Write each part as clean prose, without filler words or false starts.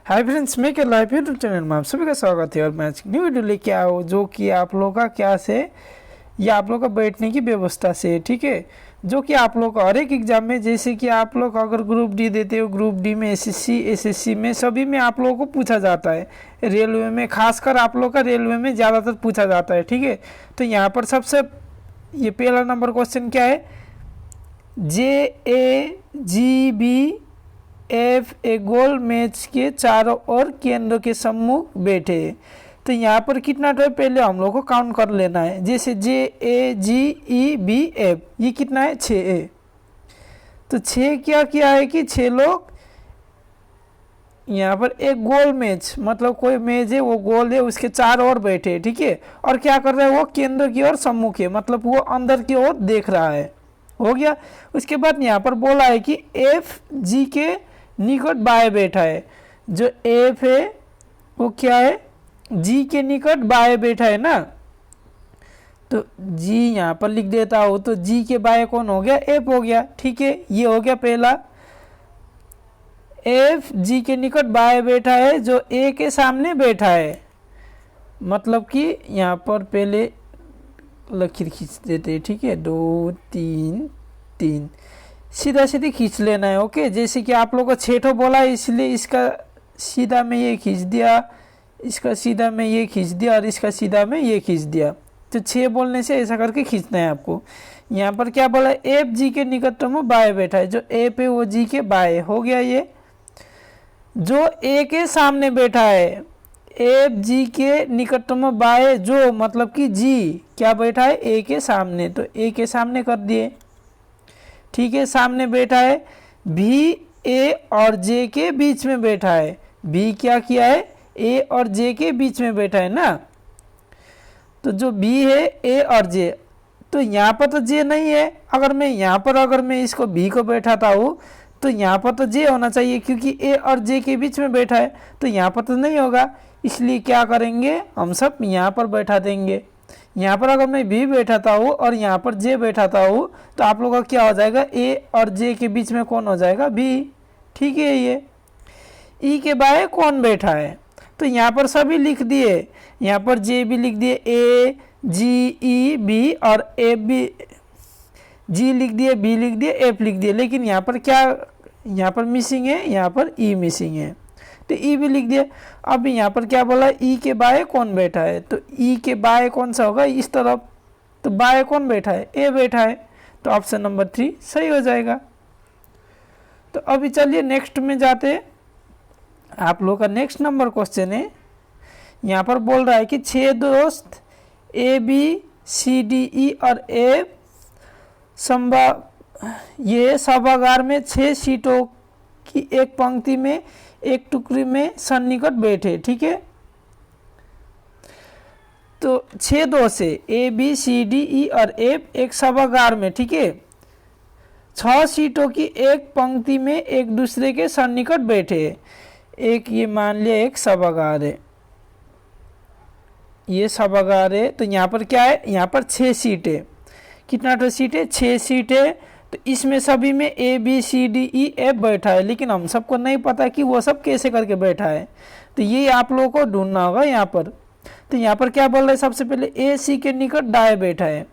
Hi friends, मैं क्या live YouTube channel में आप सभी का स्वागत है। और मैं आज न्यू वीडियो लेके आया हूँ जो कि आप लोगों का क्या से या आप लोग का बैठने की व्यवस्था से, ठीक है। जो कि आप लोग हर एक एग्जाम में, जैसे कि आप लोग अगर ग्रुप डी देते हो, ग्रुप डी में एसएससी में सभी में आप लोगों को पूछा जाता है। रेलवे में खासकर आप लोग का रेलवे में ज़्यादातर पूछा जाता है, ठीक है। तो यहाँ पर सबसे ये पहला नंबर क्वेश्चन क्या है, JAGB F ए गोल मैच के चारों ओर केंद्र के सम्मुख बैठे। तो यहाँ पर कितना तो पहले हम लोग को काउंट कर लेना है। जैसे JAGEBF ये कितना है, 6 है। तो 6 क्या है कि 6 लोग यहाँ पर एक गोल मैच, मतलब कोई मैच है वो गोल है, उसके चारों ओर बैठे, ठीक है। और क्या कर रहा है, वो केंद्र की ओर सम्मुख है, मतलब वो अंदर की ओर देख रहा है। हो गया। उसके बाद यहाँ पर बोला है कि FG के निकट बाएं बैठा है। जो F है वो क्या है, G के निकट बाएं बैठा है ना। तो G यहाँ पर लिख देता हूँ। तो G के बाएं कौन हो गया, F हो गया, ठीक है। ये हो गया पहला। F G के निकट बाएं बैठा है, जो A के सामने बैठा है। मतलब कि यहाँ पर पहले लकीर खींच देते हैं, ठीक है। 2 3 3 सीधा सीधी खींच लेना है, ओके। जैसे कि आप लोगों को 6 बोला है, इसलिए इसका सीधा में ये खींच दिया, इसका सीधा में ये खींच दिया और इसका सीधा में ये खींच दिया। तो 6 बोलने से ऐसा करके खींचना है आपको। यहाँ पर क्या बोला है, F G के निकटतम में बाएं बैठा है। जो F है वो G के बाएं हो गया। ये जो A के सामने बैठा है, F G के निकटतम में बाएं, जो मतलब कि G क्या बैठा है, A के सामने। तो A के सामने कर दिए, ठीक है। सामने बैठा है B A और J के बीच में बैठा है। B क्या किया है, A और J के बीच में बैठा है ना। तो जो B है A और J, तो यहाँ पर तो J नहीं है। अगर मैं इसको B को बैठाता हूँ तो यहाँ पर तो J होना चाहिए, क्योंकि A और J के बीच में बैठा है। तो यहाँ पर तो नहीं होगा, इसलिए क्या करेंगे, हम सब यहाँ पर बैठा देंगे। यहाँ पर अगर मैं B बैठाता हूँ और यहाँ पर J बैठाता हूँ तो आप लोगों का क्या हो जाएगा, A और J के बीच में कौन हो जाएगा, B, ठीक है। ये E के बाएं कौन बैठा है, तो यहाँ पर सभी लिख दिए। यहाँ पर J भी लिख दिए, A G E B और F भी, G लिख दिए, B लिख दिए, F लिख दिए। लेकिन यहाँ पर क्या, यहाँ पर मिसिंग है, यहाँ पर E मिसिंग है, तो E भी लिख दिया। अब यहाँ पर क्या बोला, E के बाएं कौन बैठा है, तो E के बाएं कौन सा होगा, इस तरफ। तो बाएं कौन बैठा है, A बैठा है। तो ऑप्शन नंबर 3 सही हो जाएगा। तो अभी चलिए नेक्स्ट में जाते हैं। आप लोग का नेक्स्ट नंबर क्वेश्चन है, यहाँ पर बोल रहा है कि 6 दोस्त A B C D E और F ये सभागार में 6 सीटों की एक पंक्ति में एक टुकड़ी में सन्निकट बैठे, ठीक है। तो 6 दोस्त है A B C D E और F एक सभागार में, ठीक है। 6 सीटों की एक पंक्ति में एक दूसरे के सन्निकट बैठे। एक ये मान लिया एक सभागार है, ये सभागार है। तो यहाँ पर क्या है, यहाँ पर 6 सीट है। कितना तो सीट है, 6 सीट है। तो इसमें सभी में A B C D E F बैठा है, लेकिन हम सबको नहीं पता कि वो सब कैसे करके बैठा है। तो ये आप लोगों को ढूंढना होगा यहाँ पर। तो यहाँ पर क्या बोल रहे हैं, सबसे पहले A C के निकट दाएं बैठा है।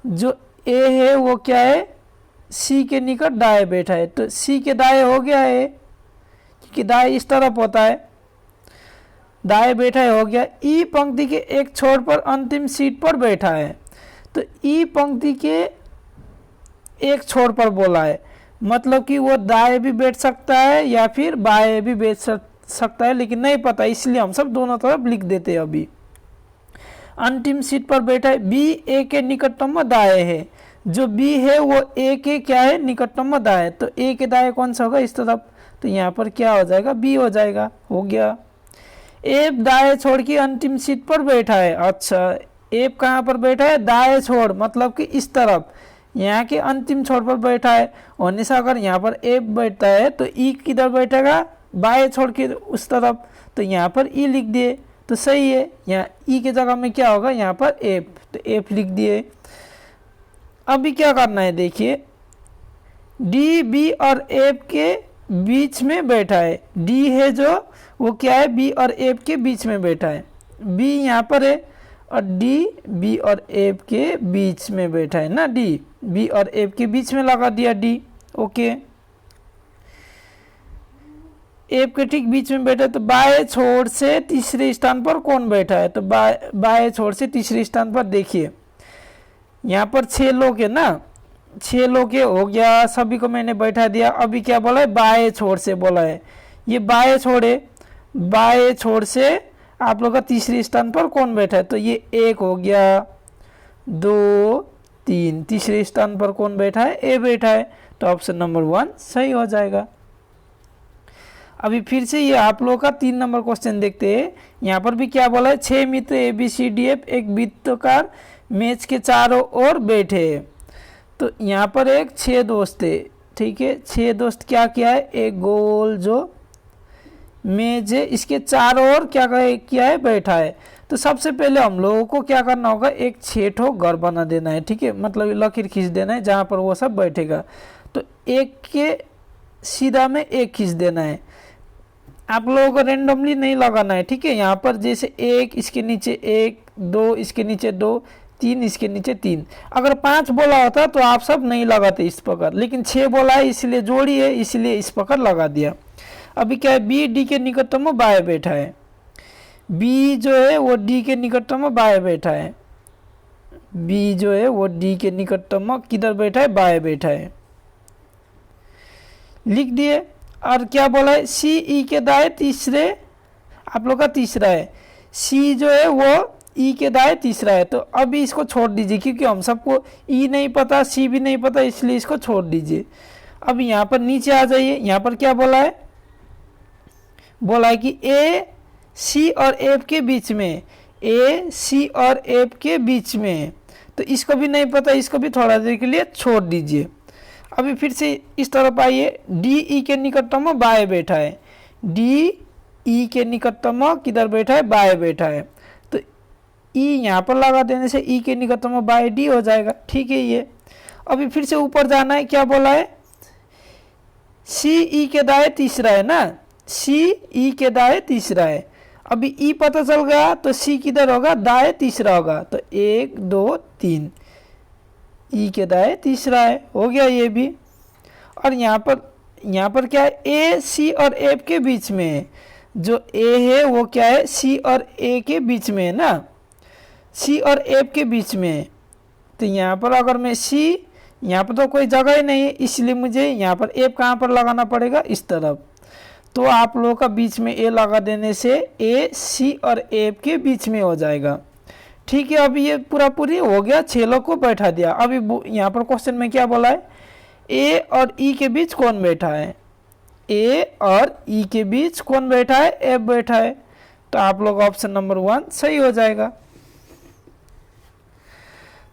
जो A है वो क्या है, C के निकट दाएं बैठा है। तो C के दाएं हो गया है, क्योंकि दाएं इस तरफ होता है, दाएं बैठा है, हो गया। E पंक्ति के एक छोर पर अंतिम सीट पर बैठा है। तो E पंक्ति के एक छोर पर बोला है, मतलब कि वो दाएं भी बैठ सकता है या फिर बाएं भी बैठ सकता है, लेकिन नहीं पता, इसलिए हम सब दोनों तरफ लिख देते हैं। अभी अंतिम सीट पर बैठा है। B A के निकटतम में दाएं है। जो B है वो A के क्या है, निकटतम में दाएं। तो A के दाएं कौन सा होगा, इस तरफ। तो यहाँ पर क्या हो जाएगा, B हो जाएगा, हो गया। F दाएं छोड़ की अंतिम सीट पर बैठा है। अच्छा, F कहाँ पर बैठा है, दाएं छोड़, मतलब कि इस तरफ, यहाँ के अंतिम छोर पर बैठा है। होने से अगर यहाँ पर F बैठता है तो E किधर बैठेगा, बाएं छोड़ के उस तरफ। तो यहाँ पर E लिख दिए, तो सही है। यहाँ E के जगह में क्या होगा, यहाँ पर F, तो F लिख दिए। अभी क्या करना है, देखिए D B और F के बीच में बैठा है। डी है जो वो क्या है, बी और एफ के बीच में बैठा है। बी यहाँ पर है और डी बी और एफ के बीच में बैठा है ना। डी बी और एफ के बीच में लगा दिया डी। ओके, एफ के ठीक बीच में बैठा है। तो बाएं छोर से तीसरे स्थान पर कौन बैठा है? तो बाएं छोर से तीसरे स्थान पर देखिए, यहाँ पर 6 लोग है ना, 6 लोग हो गया, सभी को मैंने बैठा दिया। अभी क्या बोला है? बाएं छोर से बोला है। ये बाएं छोर है, बाएं छोर से आप लोग का तीसरे स्थान पर कौन बैठा है? तो ये 1 हो गया, 2 3, तीसरे स्थान पर कौन बैठा है? ए बैठा है। तो ऑप्शन नंबर 1 सही हो जाएगा। अभी फिर से ये आप लोग का 3 नंबर क्वेश्चन देखते हैं। यहाँ पर भी क्या बोला है? 6 मित्र A B C D F एक वृत्ताकार मेज के चारों ओर बैठे। तो यहाँ पर एक 6 दोस्त है, ठीक है। 6 दोस्त क्या किया है? एक गोल जो मेज है इसके चारों ओर क्या किया है? बैठा है। तो सबसे पहले हम लोगों को क्या करना होगा? एक 6 ठो घर बना देना है, ठीक है। मतलब लकीर खींच देना है जहाँ पर वो सब बैठेगा। तो एक के सीधा में एक खींच देना है। आप लोगों को रेंडमली नहीं लगाना है, ठीक है। यहाँ पर जैसे 1 इसके नीचे 1, 2 इसके नीचे 2, 3 इसके नीचे 3। अगर 5 बोला होता तो आप सब नहीं लगाते इस प्रकार, लेकिन 6 बोला है इसलिए जोड़ी है, इसलिए इस प्रकार लगा दिया। अभी क्या है? बी डी के निकटतम में बाएं बैठा है। बी जो है वो डी के निकटतम में बाएं बैठा है। बी जो है वो डी के निकटतम में किधर बैठा है? बाएं बैठा है। लिख दिए। और क्या बोला है? सी ई के दाएं तीसरे, आप लोग का तीसरा है। सी जो है वो ई के दाएं तीसरा है। तो अभी इसको छोड़ दीजिए, क्योंकि हम सबको ई नहीं पता, सी भी नहीं पता, इसलिए इसको छोड़ दीजिए। अब यहाँ पर नीचे आ जाइए। यहाँ पर क्या बोला है? बोला है कि ए सी और एफ के बीच में, ए सी और एफ के बीच में। तो इसको भी नहीं पता, इसको भी थोड़ा देर के लिए छोड़ दीजिए। अभी फिर से इस तरफ आइए। डी ई के निकटतम में बाएं बैठा है। डी ई के निकटतम में किधर बैठा है? बाएं बैठा है। तो ई यहाँ पर लगा देने से ई के निकटतम में बाएं डी हो जाएगा, ठीक है। ये अभी फिर से ऊपर जाना है। क्या बोला है? सी ई के दाएं तीसरा है ना, सी ई के दाएं तीसरा है। अभी ई पता चल गया तो सी किधर होगा? दाएं तीसरा होगा। तो 1 2 3, ई के दाएं तीसरा है, हो गया ये भी। और यहाँ पर क्या है? ए सी और एफ के बीच में है। जो ए है वो क्या है? सी और ए के बीच में है ना, सी और एफ के बीच में है। तो यहाँ पर अगर मैं सी, यहाँ पर तो कोई जगह ही नहीं है, इसलिए मुझे यहाँ पर एफ कहाँ पर लगाना पड़ेगा? इस तरफ। तो आप लोगों का बीच में ए लगा देने से ए सी और एफ के बीच में हो जाएगा, ठीक है। अभी ये पूरी हो गया, 6 लोग को बैठा दिया। अभी यहाँ पर क्वेश्चन में क्या बोला है? ए और ई के बीच कौन बैठा है? ए और ई के बीच कौन बैठा है? एफ बैठा है। तो आप लोग ऑप्शन नंबर 1 सही हो जाएगा।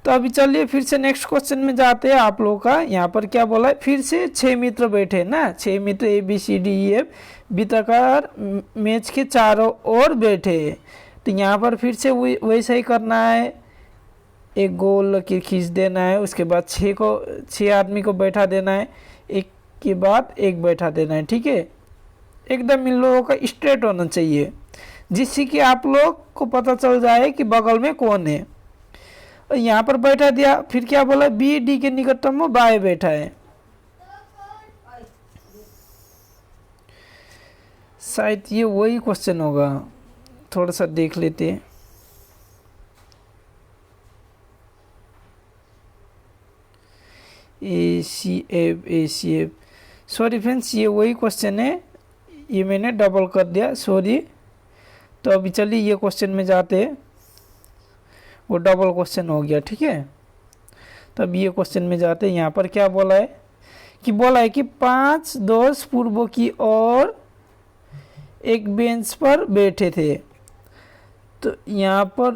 तो अभी चलिए फिर से नेक्स्ट क्वेश्चन में जाते हैं। आप लोगों का यहाँ पर क्या बोला है? फिर से 6 मित्र बैठे ना, 6 मित्र A B C D E F वृत्ताकार मेज के चारों ओर बैठे। तो यहाँ पर फिर से वैसा ही करना है। एक गोल लकीर खींच देना है, उसके बाद 6 आदमी को बैठा देना है, एक के बाद एक बैठा देना है, ठीक है। एकदम इन लोगों का स्ट्रेट होना चाहिए, जिससे कि आप लोग को पता चल जाए कि बगल में कौन है। और यहाँ पर बैठा दिया। फिर क्या बोला? बी डी के निकटतम में बाएं बैठा है। शायद ये वही क्वेश्चन होगा, थोड़ा सा देख लेते हैं। ए सी एफ, सॉरी फ्रेंड्स, ये वही क्वेश्चन है, ये मैंने डबल कर दिया, सॉरी। तो अभी चलिए ये क्वेश्चन में जाते हैं, वो डबल क्वेश्चन हो गया, ठीक है। तो अब ये क्वेश्चन में जाते हैं। यहाँ पर क्या बोला है कि 5 दोस्त पूर्व की ओर एक बेंच पर बैठे थे। तो यहाँ पर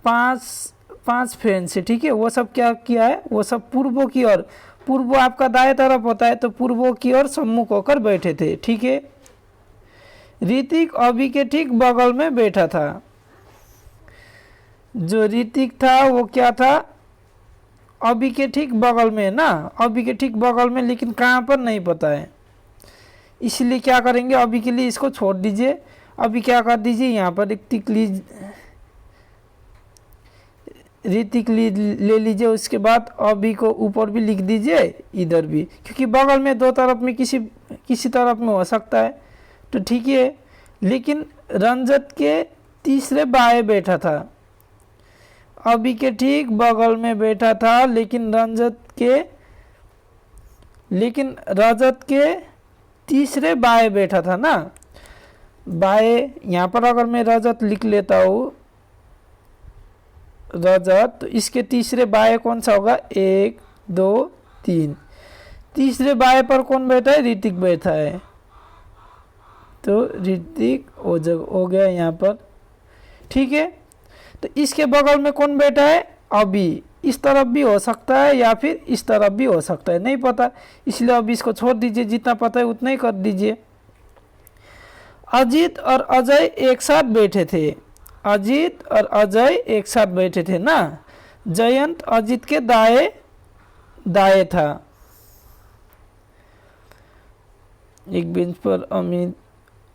पांच फ्रेंड्स है, ठीक है। वो सब क्या किया है? वो सब पूर्व की ओर, पूर्व आपका दाएं तरफ होता है, तो पूर्व की ओर सम्मुख होकर बैठे थे, ठीक है। ऋतिक अभी के ठीक बगल में बैठा था। जो ऋतिक था वो क्या था? अभी के ठीक बगल में ना, अभी के ठीक बगल में, लेकिन कहाँ पर नहीं पता है, इसलिए क्या करेंगे, अभी के लिए इसको छोड़ दीजिए। अभी क्या कर दीजिए, यहाँ पर एक ऋतिक ले लीजिए। उसके बाद अभी को ऊपर भी लिख दीजिए, इधर भी, क्योंकि बगल में दो तरफ में किसी तरफ में हो सकता है, तो ठीक है। लेकिन रंजत के तीसरे बाएं बैठा था, अभी के ठीक बगल में बैठा था, लेकिन रजत के तीसरे बाएं बैठा था ना। बाएं, यहाँ पर अगर मैं रजत लिख लेता हूँ, रजत, तो इसके तीसरे बाएं कौन सा होगा, 1 2 3। तीसरे बाएं पर कौन बैठा है, ऋतिक बैठा है, तो ऋतिक हो गया यहाँ पर, ठीक है। तो इसके बगल में कौन बैठा है, अभी। इस तरफ भी हो सकता है या फिर इस तरफ भी हो सकता है, नहीं पता, इसलिए अभी इसको छोड़ दीजिए, जितना पता है उतना ही कर दीजिए। अजीत और अजय एक साथ बैठे थे, अजीत और अजय एक साथ बैठे थे ना। जयंत अजीत के दाएं था, एक बेंच पर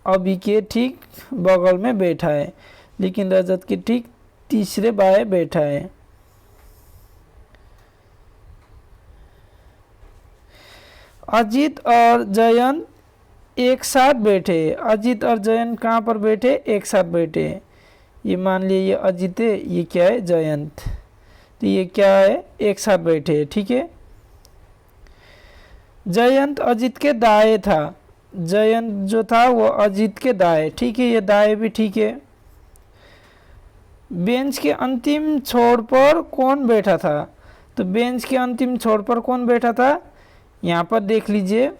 अभी के ठीक बगल में बैठा है, लेकिन रजत के ठीक तीसरे बाएं बैठा है। अजीत और जयंत एक साथ बैठे, अजीत और जयंत कहाँ पर बैठे, एक साथ बैठे। ये मान लिए ये अजीत है, ये क्या है, जयंत, तो ये क्या है, एक साथ बैठे, ठीक है। जयंत अजीत के दाएं था, जयंत जो था वो अजीत के दाएं, ठीक है, ये दाएं भी ठीक है। बेंच के अंतिम छोर पर कौन बैठा था, तो बेंच के अंतिम छोर पर कौन बैठा था, यहाँ पर देख लीजिए,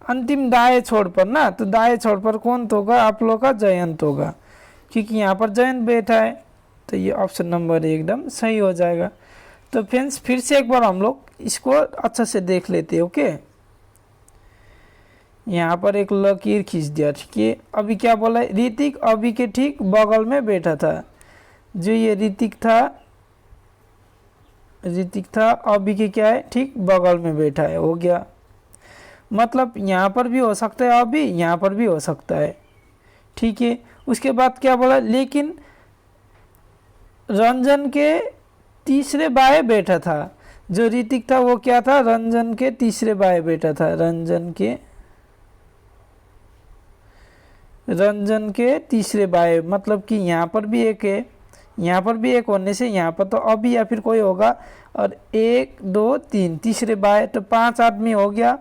अंतिम दाएं छोर पर ना, तो दाएं छोर पर कौन तो होगा, आप लोग का जयंत होगा, क्योंकि यहाँ पर जयंत बैठा है, तो ये ऑप्शन नंबर एकदम सही हो जाएगा। तो फ्रेंड्स फिर से एक बार हम लोग इसको अच्छा से देख लेते हैं, ओके। यहाँ पर एक लकीर खींच दिया, ठीक है। अभी क्या बोला है, ऋतिक अभी के ठीक बगल में बैठा था, जो ये ऋतिक था अभी के क्या है, ठीक बगल में बैठा है, हो गया। मतलब यहाँ पर भी हो सकता है अभी, यहाँ पर भी हो सकता है, ठीक है। उसके बाद क्या बोला, लेकिन रंजन के तीसरे बाएं बैठा था, जो ऋतिक था वो क्या था, रंजन के तीसरे बाएं बैठा था, रंजन के तीसरे बाएं, मतलब कि यहाँ पर भी एक है, यहाँ पर भी एक होने से यहाँ पर तो अभी या फिर कोई होगा, और 1 2 3 तीसरे बाएं, तो 5 आदमी हो गया।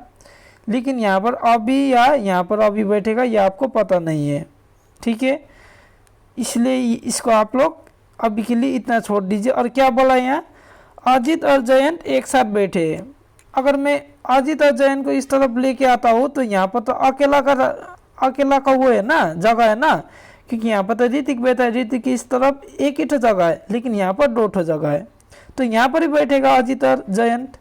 लेकिन यहाँ पर अभी या यहाँ पर अभी बैठेगा ये आपको पता नहीं है, ठीक है, इसलिए इसको आप लोग अभी के लिए इतना छोड़ दीजिए। और क्या बोला यहाँ, अजीत और जयंत एक साथ बैठे। अगर मैं अजीत और जयंत को इस तरफ लेके आता हूँ तो यहाँ पर तो अकेला का वो है ना, जगह है ना, क्योंकि यहाँ पर तो ऋतिक बैठा है, ऋतिक की इस तरफ एक ही जगह है, लेकिन यहाँ पर 2 जगह है, तो यहाँ पर ही बैठेगा अजीत और जयंत।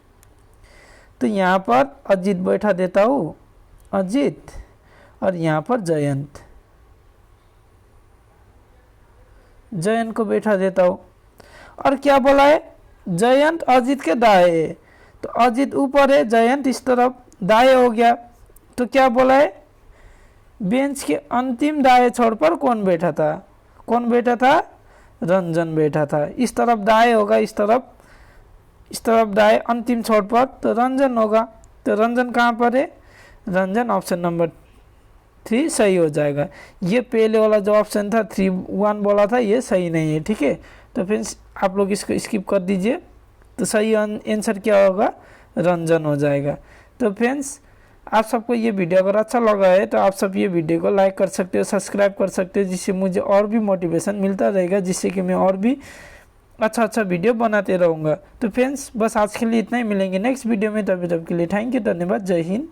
तो यहाँ पर अजीत बैठा देता हूँ, अजीत, और यहाँ पर जयंत को बैठा देता हूँ। और क्या बोला है, जयंत अजीत के दाएं, तो अजीत ऊपर है, जयंत इस तरफ दाएं हो गया। तो क्या बोला है, बेंच के अंतिम दाएं छोर पर कौन बैठा था, रंजन बैठा था। इस तरफ दाएं होगा, इस तरफ दाएं अंतिम छोर पर, तो रंजन होगा। तो रंजन कहाँ पर है, रंजन ऑप्शन नंबर 3 सही हो जाएगा। ये पहले वाला जो ऑप्शन था 3-1 बोला था, ये सही नहीं है, ठीक है। तो फ्रेंड्स आप लोग इसको स्किप कर दीजिए, तो सही आंसर क्या होगा, रंजन हो जाएगा। तो फ्रेंड्स आप सबको ये वीडियो अगर अच्छा लगा है तो आप सब ये वीडियो को लाइक कर सकते हो, सब्सक्राइब कर सकते हो, जिससे मुझे और भी मोटिवेशन मिलता रहेगा, जिससे कि मैं और भी अच्छा वीडियो बनाते रहूँगा। तो फ्रेंड्स बस आज के लिए इतना ही, मिलेंगे नेक्स्ट वीडियो में, तब के लिए थैंक यू, धन्यवाद, जय हिंद।